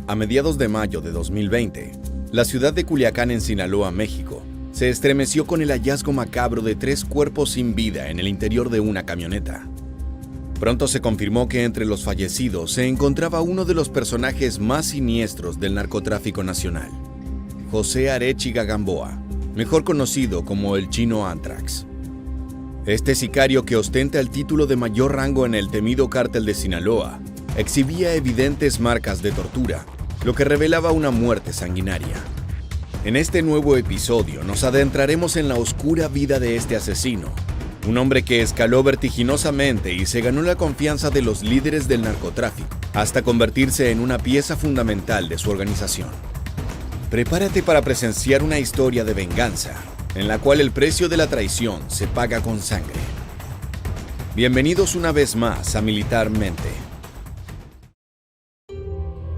A mediados de mayo de 2020, la ciudad de Culiacán en Sinaloa, México, se estremeció con el hallazgo macabro de 3 cuerpos sin vida en el interior de una camioneta. Pronto se confirmó que entre los fallecidos se encontraba uno de los personajes más siniestros del narcotráfico nacional, José Arechiga Gamboa, mejor conocido como el Chino Anthrax. Este sicario, que ostenta el título de mayor rango en el temido cártel de Sinaloa, exhibía evidentes marcas de tortura, lo que revelaba una muerte sanguinaria. En este nuevo episodio nos adentraremos en la oscura vida de este asesino, un hombre que escaló vertiginosamente y se ganó la confianza de los líderes del narcotráfico, hasta convertirse en una pieza fundamental de su organización. Prepárate para presenciar una historia de venganza, en la cual el precio de la traición se paga con sangre. Bienvenidos una vez más a Militarmente.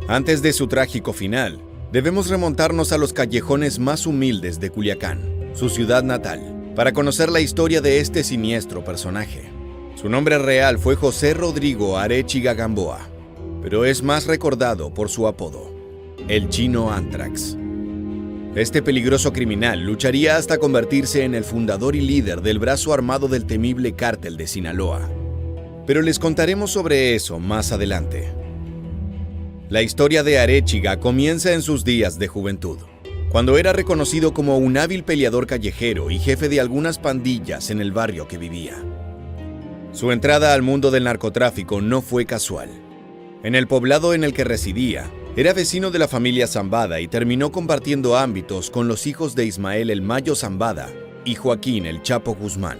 Antes de su trágico final, debemos remontarnos a los callejones más humildes de Culiacán, su ciudad natal, para conocer la historia de este siniestro personaje. Su nombre real fue José Rodrigo Arechiga Gamboa, pero es más recordado por su apodo, el Chino Anthrax. Este peligroso criminal lucharía hasta convertirse en el fundador y líder del brazo armado del temible cártel de Sinaloa. Pero les contaremos sobre eso más adelante. La historia de Arechiga comienza en sus días de juventud, cuando era reconocido como un hábil peleador callejero y jefe de algunas pandillas en el barrio que vivía. Su entrada al mundo del narcotráfico no fue casual. En el poblado en el que residía, era vecino de la familia Zambada y terminó compartiendo ámbitos con los hijos de Ismael el Mayo Zambada y Joaquín el Chapo Guzmán,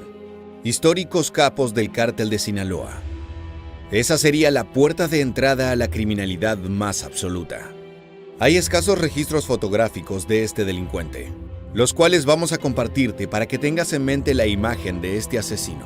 históricos capos del cártel de Sinaloa. Esa sería la puerta de entrada a la criminalidad más absoluta. Hay escasos registros fotográficos de este delincuente, los cuales vamos a compartirte para que tengas en mente la imagen de este asesino.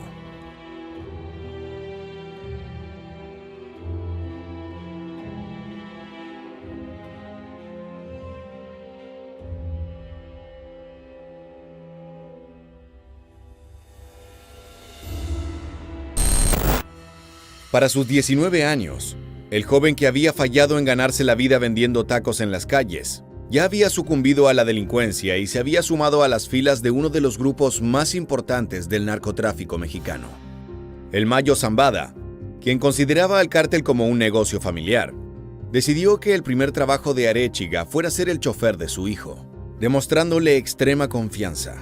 Para sus 19 años, el joven, que había fallado en ganarse la vida vendiendo tacos en las calles, ya había sucumbido a la delincuencia y se había sumado a las filas de uno de los grupos más importantes del narcotráfico mexicano, el Mayo Zambada, quien consideraba al cártel como un negocio familiar. Decidió que el primer trabajo de Arechiga fuera ser el chofer de su hijo, demostrándole extrema confianza.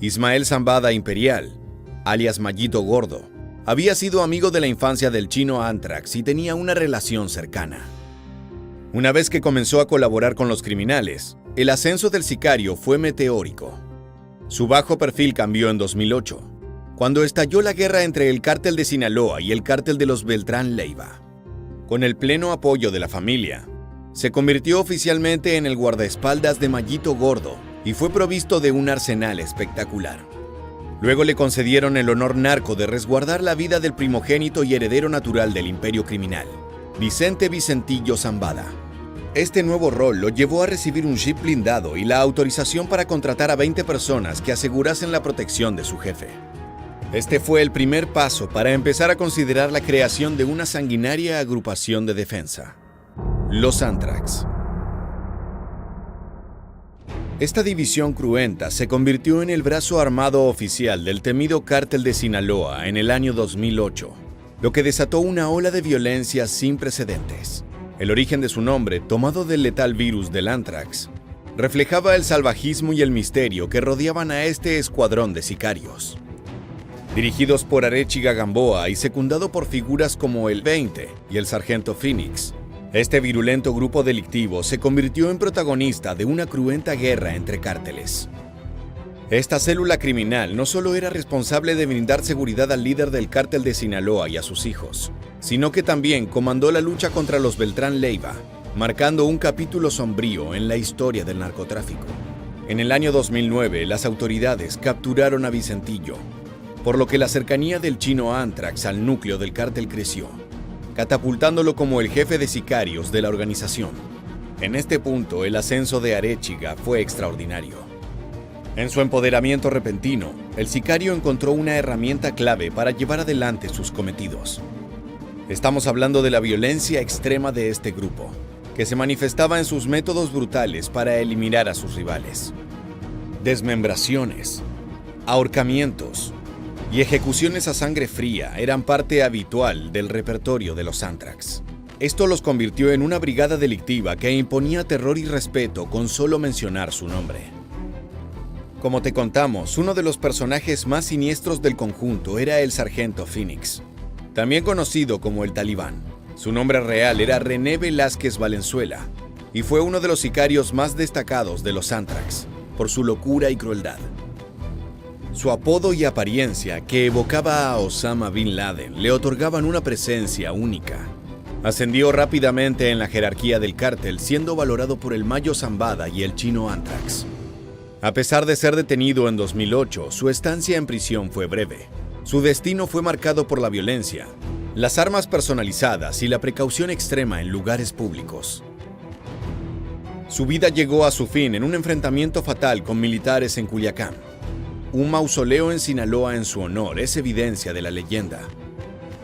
Ismael Zambada Imperial, alias Mayito Gordo, había sido amigo de la infancia del Chino Anthrax y tenía una relación cercana. Una vez que comenzó a colaborar con los criminales, el ascenso del sicario fue meteórico. Su bajo perfil cambió en 2008, cuando estalló la guerra entre el cártel de Sinaloa y el cártel de los Beltrán Leiva. Con el pleno apoyo de la familia, se convirtió oficialmente en el guardaespaldas de Mayito Gordo y fue provisto de un arsenal espectacular. Luego le concedieron el honor narco de resguardar la vida del primogénito y heredero natural del imperio criminal, Vicente Vicentillo Zambada. Este nuevo rol lo llevó a recibir un jeep blindado y la autorización para contratar a 20 personas que asegurasen la protección de su jefe. Este fue el primer paso para empezar a considerar la creación de una sanguinaria agrupación de defensa, los Anthrax. Esta división cruenta se convirtió en el brazo armado oficial del temido cártel de Sinaloa en el año 2008, lo que desató una ola de violencia sin precedentes. El origen de su nombre, tomado del letal virus del Anthrax, reflejaba el salvajismo y el misterio que rodeaban a este escuadrón de sicarios. Dirigidos por Arechiga Gamboa y secundado por figuras como el 20 y el Sargento Phoenix, este virulento grupo delictivo se convirtió en protagonista de una cruenta guerra entre cárteles. Esta célula criminal no solo era responsable de brindar seguridad al líder del cártel de Sinaloa y a sus hijos, sino que también comandó la lucha contra los Beltrán Leiva, marcando un capítulo sombrío en la historia del narcotráfico. En el año 2009, las autoridades capturaron a Vicentillo, por lo que la cercanía del Chino Anthrax al núcleo del cártel creció, catapultándolo como el jefe de sicarios de la organización. En este punto, el ascenso de Arechiga fue extraordinario. En su empoderamiento repentino, el sicario encontró una herramienta clave para llevar adelante sus cometidos. Estamos hablando de la violencia extrema de este grupo, que se manifestaba en sus métodos brutales para eliminar a sus rivales. Desmembraciones, ahorcamientos y ejecuciones a sangre fría eran parte habitual del repertorio de los Anthrax. Esto los convirtió en una brigada delictiva que imponía terror y respeto con solo mencionar su nombre. Como te contamos, uno de los personajes más siniestros del conjunto era el Sargento Phoenix, también conocido como el Talibán. Su nombre real era René Velázquez Valenzuela y fue uno de los sicarios más destacados de los Anthrax por su locura y crueldad. Su apodo y apariencia, que evocaba a Osama Bin Laden, le otorgaban una presencia única. Ascendió rápidamente en la jerarquía del cártel, siendo valorado por el Mayo Zambada y el Chino Anthrax. A pesar de ser detenido en 2008, su estancia en prisión fue breve. Su destino fue marcado por la violencia, las armas personalizadas y la precaución extrema en lugares públicos. Su vida llegó a su fin en un enfrentamiento fatal con militares en Culiacán. Un mausoleo en Sinaloa en su honor es evidencia de la leyenda.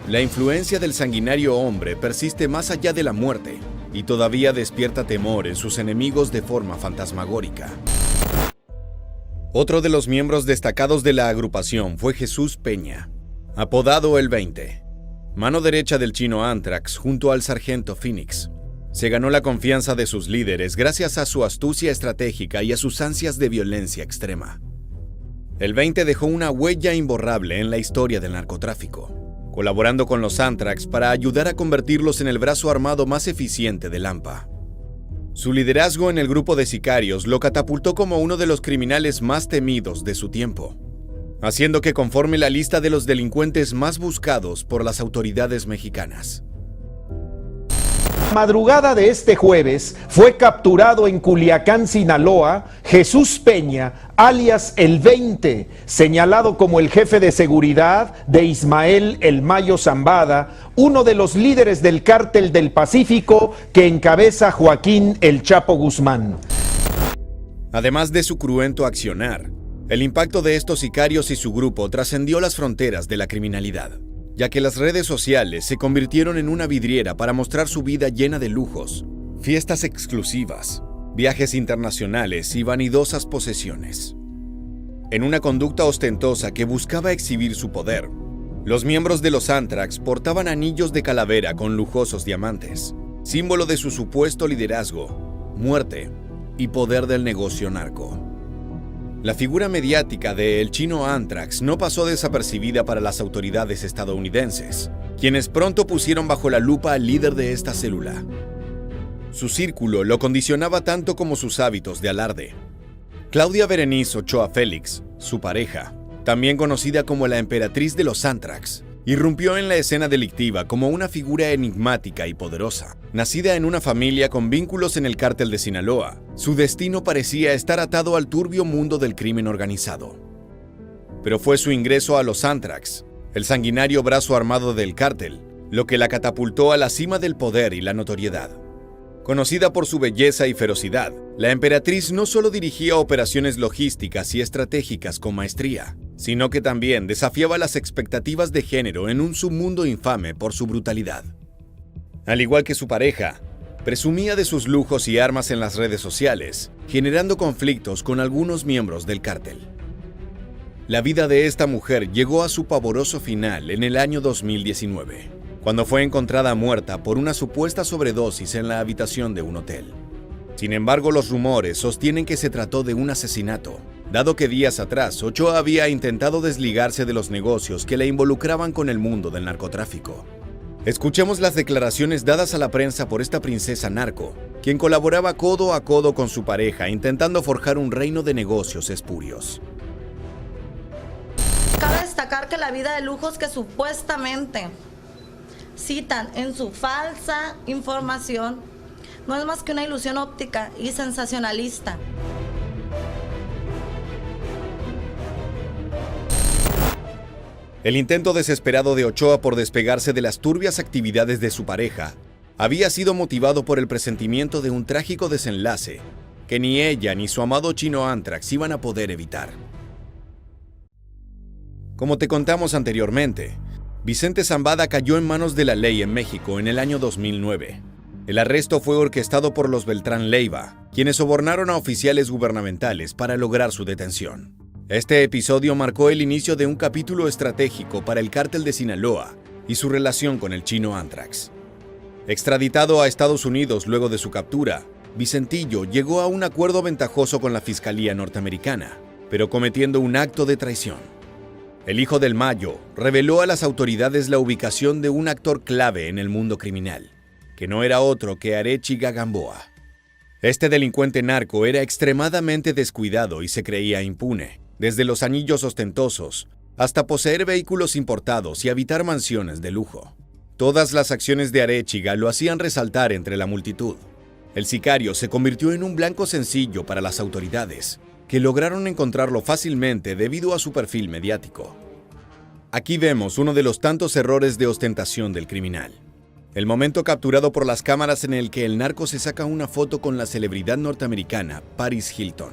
La influencia del sanguinario hombre persiste más allá de la muerte y todavía despierta temor en sus enemigos de forma fantasmagórica. Otro de los miembros destacados de la agrupación fue Jesús Peña, apodado el 20, mano derecha del Chino Anthrax junto al Sargento Phoenix. Se ganó la confianza de sus líderes gracias a su astucia estratégica y a sus ansias de violencia extrema. El 20 dejó una huella imborrable en la historia del narcotráfico, colaborando con los Anthrax para ayudar a convertirlos en el brazo armado más eficiente del AMPA. Su liderazgo en el grupo de sicarios lo catapultó como uno de los criminales más temidos de su tiempo, haciendo que conforme la lista de los delincuentes más buscados por las autoridades mexicanas. Madrugada de este jueves fue capturado en Culiacán, Sinaloa, Jesús Peña, alias el 20, señalado como el jefe de seguridad de Ismael El Mayo Zambada, uno de los líderes del Cártel del Pacífico que encabeza Joaquín El Chapo Guzmán. Además de su cruento accionar, el impacto de estos sicarios y su grupo trascendió las fronteras de la criminalidad, ya que las redes sociales se convirtieron en una vidriera para mostrar su vida llena de lujos, fiestas exclusivas, viajes internacionales y vanidosas posesiones. En una conducta ostentosa que buscaba exhibir su poder, los miembros de los Anthrax portaban anillos de calavera con lujosos diamantes, símbolo de su supuesto liderazgo, muerte y poder del negocio narco. La figura mediática de El Chino Anthrax no pasó desapercibida para las autoridades estadounidenses, quienes pronto pusieron bajo la lupa al líder de esta célula. Su círculo lo condicionaba tanto como sus hábitos de alarde. Claudia Berenice Ochoa Félix, su pareja, también conocida como la emperatriz de los Anthrax, irrumpió en la escena delictiva como una figura enigmática y poderosa. Nacida en una familia con vínculos en el cártel de Sinaloa, su destino parecía estar atado al turbio mundo del crimen organizado. Pero fue su ingreso a los Anthrax, el sanguinario brazo armado del cártel, lo que la catapultó a la cima del poder y la notoriedad. Conocida por su belleza y ferocidad, la emperatriz no solo dirigía operaciones logísticas y estratégicas con maestría, sino que también desafiaba las expectativas de género en un submundo infame por su brutalidad. Al igual que su pareja, presumía de sus lujos y armas en las redes sociales, generando conflictos con algunos miembros del cártel. La vida de esta mujer llegó a su pavoroso final en el año 2019, cuando fue encontrada muerta por una supuesta sobredosis en la habitación de un hotel. Sin embargo, los rumores sostienen que se trató de un asesinato, dado que días atrás Ochoa había intentado desligarse de los negocios que la involucraban con el mundo del narcotráfico. Escuchemos las declaraciones dadas a la prensa por esta princesa narco, quien colaboraba codo a codo con su pareja intentando forjar un reino de negocios espurios. Cabe destacar que la vida de lujos que supuestamente citan en su falsa información no es más que una ilusión óptica y sensacionalista. El intento desesperado de Ochoa por despegarse de las turbias actividades de su pareja había sido motivado por el presentimiento de un trágico desenlace que ni ella ni su amado Chino Anthrax iban a poder evitar. Como te contamos anteriormente, Vicente Zambada cayó en manos de la ley en México en el año 2009. El arresto fue orquestado por los Beltrán Leiva, quienes sobornaron a oficiales gubernamentales para lograr su detención. Este episodio marcó el inicio de un capítulo estratégico para el cártel de Sinaloa y su relación con el chino Anthrax. Extraditado a Estados Unidos luego de su captura, Vicentillo llegó a un acuerdo ventajoso con la Fiscalía norteamericana, pero cometiendo un acto de traición. El hijo del Mayo reveló a las autoridades la ubicación de un actor clave en el mundo criminal, que no era otro que Arechiga Gamboa. Este delincuente narco era extremadamente descuidado y se creía impune, desde los anillos ostentosos hasta poseer vehículos importados y habitar mansiones de lujo. Todas las acciones de Arechiga lo hacían resaltar entre la multitud. El sicario se convirtió en un blanco sencillo para las autoridades, que lograron encontrarlo fácilmente debido a su perfil mediático. Aquí vemos uno de los tantos errores de ostentación del criminal. El momento capturado por las cámaras en el que el narco se saca una foto con la celebridad norteamericana Paris Hilton.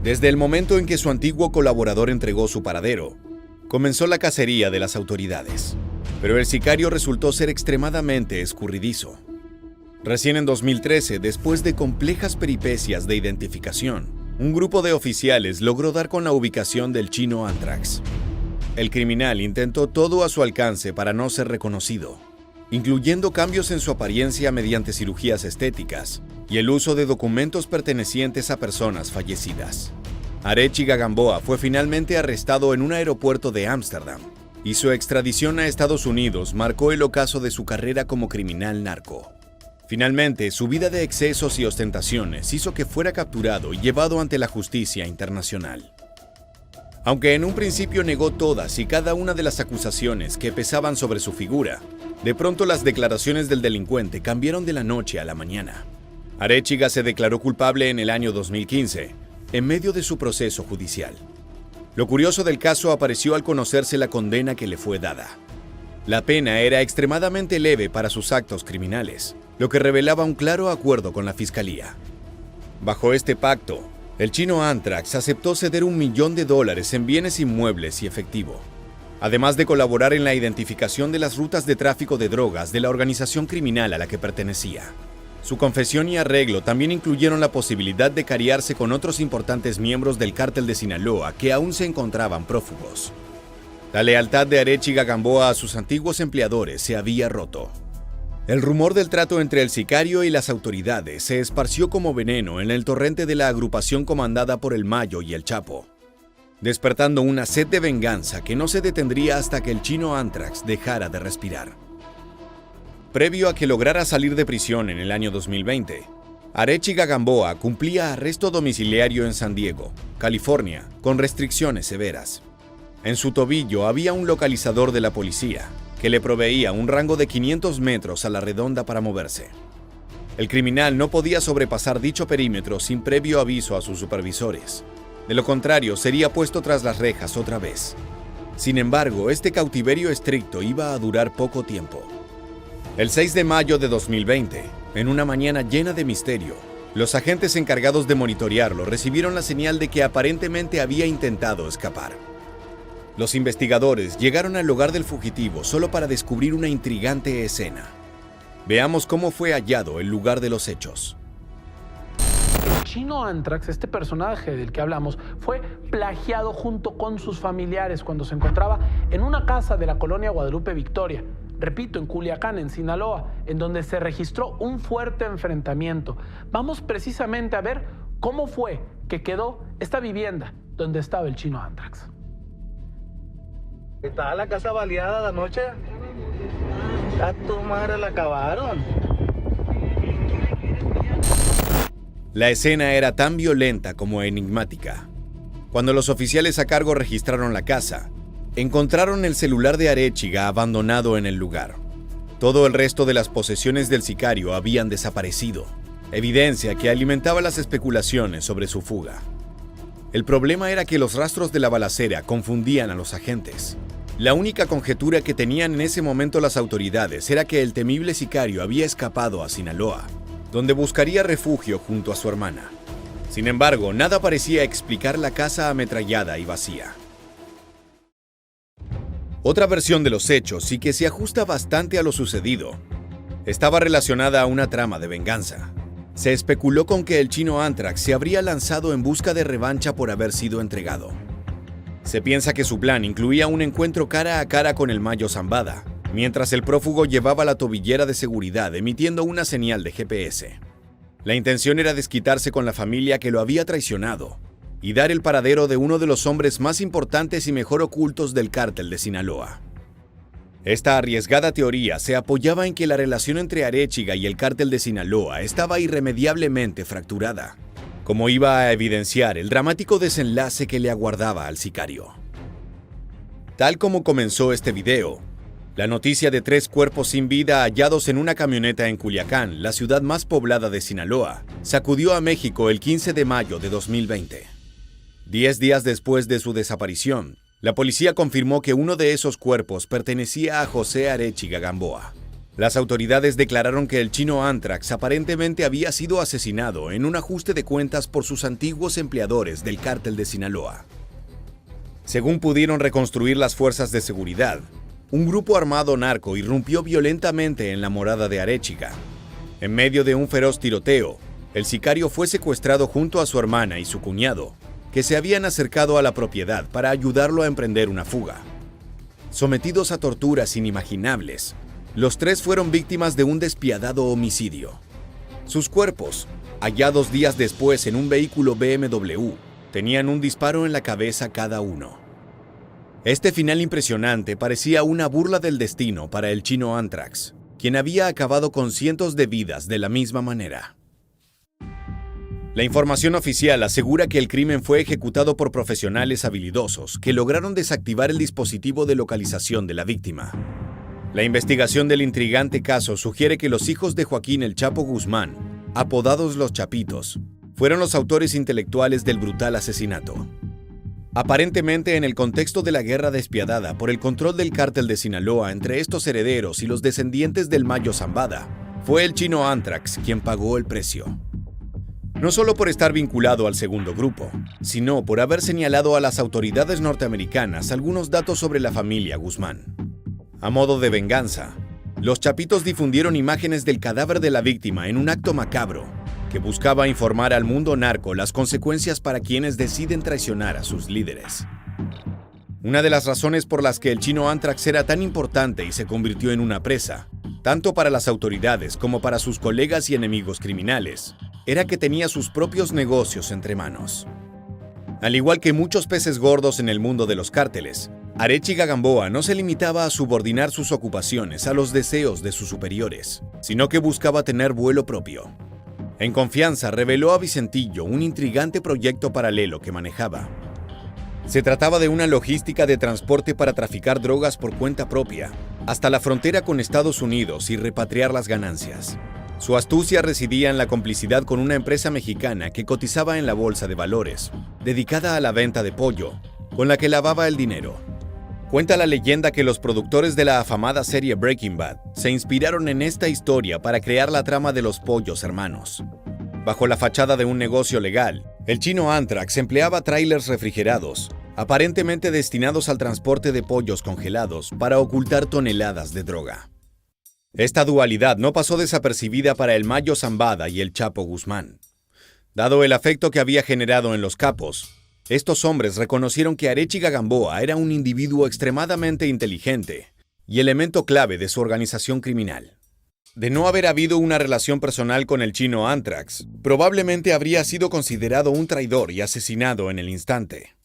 Desde el momento en que su antiguo colaborador entregó su paradero, comenzó la cacería de las autoridades. Pero el sicario resultó ser extremadamente escurridizo. Recién en 2013, después de complejas peripecias de identificación, un grupo de oficiales logró dar con la ubicación del chino Anthrax. El criminal intentó todo a su alcance para no ser reconocido, incluyendo cambios en su apariencia mediante cirugías estéticas y el uso de documentos pertenecientes a personas fallecidas. Arechiga Gamboa fue finalmente arrestado en un aeropuerto de Ámsterdam, y su extradición a Estados Unidos marcó el ocaso de su carrera como criminal narco. Finalmente, su vida de excesos y ostentaciones hizo que fuera capturado y llevado ante la justicia internacional. Aunque en un principio negó todas y cada una de las acusaciones que pesaban sobre su figura, de pronto las declaraciones del delincuente cambiaron de la noche a la mañana. Arechiga se declaró culpable en el año 2015, en medio de su proceso judicial. Lo curioso del caso apareció al conocerse la condena que le fue dada. La pena era extremadamente leve para sus actos criminales, lo que revelaba un claro acuerdo con la fiscalía. Bajo este pacto, el chino Anthrax aceptó ceder $1 millón en bienes inmuebles y efectivo, además de colaborar en la identificación de las rutas de tráfico de drogas de la organización criminal a la que pertenecía. Su confesión y arreglo también incluyeron la posibilidad de cariarse con otros importantes miembros del cártel de Sinaloa que aún se encontraban prófugos. La lealtad de Arechiga Gamboa a sus antiguos empleadores se había roto. El rumor del trato entre el sicario y las autoridades se esparció como veneno en el torrente de la agrupación comandada por el Mayo y el Chapo, despertando una sed de venganza que no se detendría hasta que el chino Anthrax dejara de respirar. Previo a que lograra salir de prisión en el año 2020, Arechiga Gamboa cumplía arresto domiciliario en San Diego, California, con restricciones severas. En su tobillo había un localizador de la policía, que le proveía un rango de 500 metros a la redonda para moverse. El criminal no podía sobrepasar dicho perímetro sin previo aviso a sus supervisores. De lo contrario, sería puesto tras las rejas otra vez. Sin embargo, este cautiverio estricto iba a durar poco tiempo. El 6 de mayo de 2020, en una mañana llena de misterio, los agentes encargados de monitorearlo recibieron la señal de que aparentemente había intentado escapar. Los investigadores llegaron al lugar del fugitivo solo para descubrir una intrigante escena. Veamos cómo fue hallado el lugar de los hechos. El chino Anthrax, este personaje del que hablamos, fue plagiado junto con sus familiares cuando se encontraba en una casa de la colonia Guadalupe Victoria. Repito, en Culiacán, en Sinaloa, en donde se registró un fuerte enfrentamiento. Vamos precisamente a ver cómo fue que quedó esta vivienda donde estaba el chino Anthrax. Estaba la casa baleada la noche. A tu madre la acabaron. La escena era tan violenta como enigmática. Cuando los oficiales a cargo registraron la casa, encontraron el celular de Arechiga abandonado en el lugar. Todo el resto de las posesiones del sicario habían desaparecido, evidencia que alimentaba las especulaciones sobre su fuga. El problema era que los rastros de la balacera confundían a los agentes. La única conjetura que tenían en ese momento las autoridades era que el temible sicario había escapado a Sinaloa, donde buscaría refugio junto a su hermana. Sin embargo, nada parecía explicar la casa ametrallada y vacía. Otra versión de los hechos, y que se ajusta bastante a lo sucedido, estaba relacionada a una trama de venganza. Se especuló con que el chino Anthrax se habría lanzado en busca de revancha por haber sido entregado. Se piensa que su plan incluía un encuentro cara a cara con el Mayo Zambada, mientras el prófugo llevaba la tobillera de seguridad emitiendo una señal de GPS. La intención era desquitarse con la familia que lo había traicionado y dar el paradero de uno de los hombres más importantes y mejor ocultos del cártel de Sinaloa. Esta arriesgada teoría se apoyaba en que la relación entre Arechiga y el cártel de Sinaloa estaba irremediablemente fracturada, como iba a evidenciar el dramático desenlace que le aguardaba al sicario. Tal como comenzó este video, la noticia de 3 cuerpos sin vida hallados en una camioneta en Culiacán, la ciudad más poblada de Sinaloa, sacudió a México el 15 de mayo de 2020. 10 días después de su desaparición, la policía confirmó que uno de esos cuerpos pertenecía a José Arechiga Gamboa. Las autoridades declararon que el chino Anthrax aparentemente había sido asesinado en un ajuste de cuentas por sus antiguos empleadores del cártel de Sinaloa. Según pudieron reconstruir las fuerzas de seguridad, un grupo armado narco irrumpió violentamente en la morada de Arechiga. En medio de un feroz tiroteo, el sicario fue secuestrado junto a su hermana y su cuñado, que se habían acercado a la propiedad para ayudarlo a emprender una fuga. Sometidos a torturas inimaginables, los 3 fueron víctimas de un despiadado homicidio. Sus cuerpos, hallados días después en un vehículo BMW, tenían un disparo en la cabeza cada uno. Este final impresionante parecía una burla del destino para el chino Anthrax, quien había acabado con cientos de vidas de la misma manera. La información oficial asegura que el crimen fue ejecutado por profesionales habilidosos que lograron desactivar el dispositivo de localización de la víctima. La investigación del intrigante caso sugiere que los hijos de Joaquín El Chapo Guzmán, apodados los Chapitos, fueron los autores intelectuales del brutal asesinato. Aparentemente, en el contexto de la guerra despiadada por el control del cártel de Sinaloa entre estos herederos y los descendientes del Mayo Zambada, fue el chino Anthrax quien pagó el precio. No solo por estar vinculado al segundo grupo, sino por haber señalado a las autoridades norteamericanas algunos datos sobre la familia Guzmán. A modo de venganza, los Chapitos difundieron imágenes del cadáver de la víctima en un acto macabro que buscaba informar al mundo narco las consecuencias para quienes deciden traicionar a sus líderes. Una de las razones por las que el chino Anthrax era tan importante y se convirtió en una presa, tanto para las autoridades como para sus colegas y enemigos criminales, era que tenía sus propios negocios entre manos. Al igual que muchos peces gordos en el mundo de los cárteles, Arechiga Gamboa no se limitaba a subordinar sus ocupaciones a los deseos de sus superiores, sino que buscaba tener vuelo propio. En confianza reveló a Vicentillo un intrigante proyecto paralelo que manejaba. Se trataba de una logística de transporte para traficar drogas por cuenta propia, hasta la frontera con Estados Unidos y repatriar las ganancias. Su astucia residía en la complicidad con una empresa mexicana que cotizaba en la bolsa de valores, dedicada a la venta de pollo, con la que lavaba el dinero. Cuenta la leyenda que los productores de la afamada serie Breaking Bad se inspiraron en esta historia para crear la trama de los pollos hermanos. Bajo la fachada de un negocio legal, el chino Anthrax empleaba tráilers refrigerados, aparentemente destinados al transporte de pollos congelados para ocultar toneladas de droga. Esta dualidad no pasó desapercibida para el Mayo Zambada y el Chapo Guzmán. Dado el afecto que había generado en los capos, estos hombres reconocieron que Arechiga Gamboa era un individuo extremadamente inteligente y elemento clave de su organización criminal. De no haber habido una relación personal con el chino Anthrax, probablemente habría sido considerado un traidor y asesinado en el instante.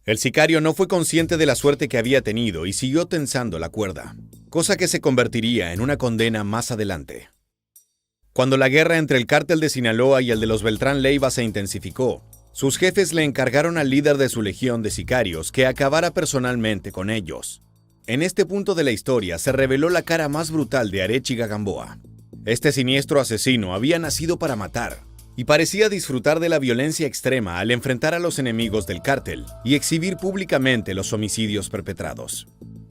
El sicario no fue consciente de la suerte que había tenido y siguió tensando la cuerda, cosa que se convertiría en una condena más adelante. Cuando la guerra entre el cártel de Sinaloa y el de los Beltrán Leiva se intensificó, sus jefes le encargaron al líder de su legión de sicarios que acabara personalmente con ellos. En este punto de la historia se reveló la cara más brutal de Arechiga Gamboa. Este siniestro asesino había nacido para matar y parecía disfrutar de la violencia extrema al enfrentar a los enemigos del cártel y exhibir públicamente los homicidios perpetrados.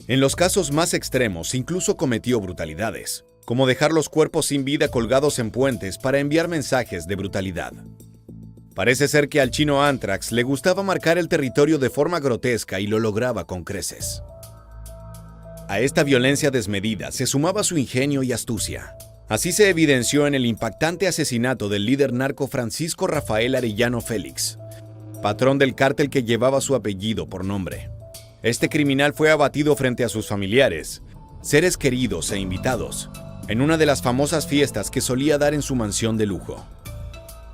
En los casos más extremos, incluso cometió brutalidades, como dejar los cuerpos sin vida colgados en puentes para enviar mensajes de brutalidad. Parece ser que al chino Anthrax le gustaba marcar el territorio de forma grotesca y lo lograba con creces. A esta violencia desmedida se sumaba su ingenio y astucia. Así se evidenció en el impactante asesinato del líder narco Francisco Rafael Arellano Félix, patrón del cártel que llevaba su apellido por nombre. Este criminal fue abatido frente a sus familiares, seres queridos e invitados, en una de las famosas fiestas que solía dar en su mansión de lujo.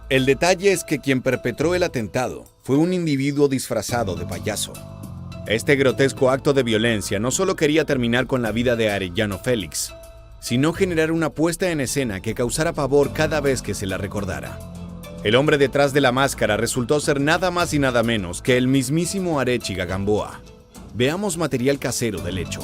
El detalle es que quien perpetró el atentado fue un individuo disfrazado de payaso. Este grotesco acto de violencia no solo quería terminar con la vida de Arellano Félix, sino generar una puesta en escena que causara pavor cada vez que se la recordara. El hombre detrás de la máscara resultó ser nada más y nada menos que el mismísimo Arechiga Gamboa. Veamos material casero del hecho.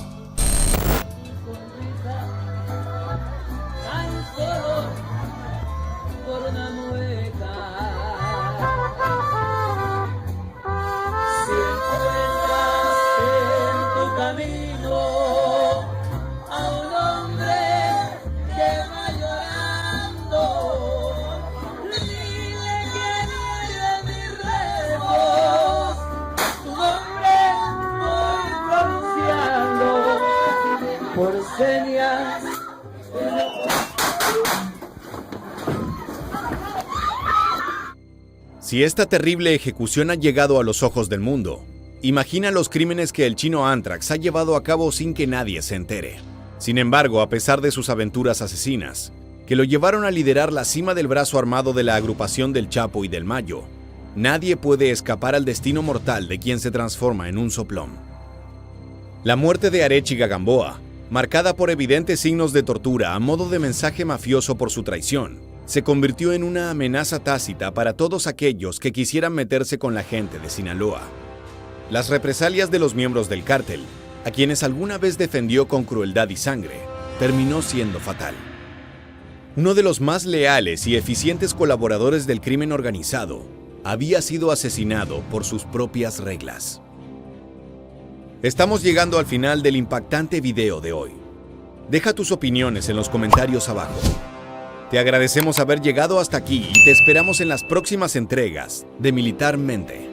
Si esta terrible ejecución ha llegado a los ojos del mundo, imagina los crímenes que el chino Anthrax ha llevado a cabo sin que nadie se entere. Sin embargo, a pesar de sus aventuras asesinas, que lo llevaron a liderar la cima del brazo armado de la agrupación del Chapo y del Mayo, nadie puede escapar al destino mortal de quien se transforma en un soplón. La muerte de Arechiga Gamboa, marcada por evidentes signos de tortura a modo de mensaje mafioso por su traición, se convirtió en una amenaza tácita para todos aquellos que quisieran meterse con la gente de Sinaloa. Las represalias de los miembros del cártel, a quienes alguna vez defendió con crueldad y sangre, terminó siendo fatal. Uno de los más leales y eficientes colaboradores del crimen organizado había sido asesinado por sus propias reglas. Estamos llegando al final del impactante video de hoy. Deja tus opiniones en los comentarios abajo. Te agradecemos haber llegado hasta aquí y te esperamos en las próximas entregas de Militarmente.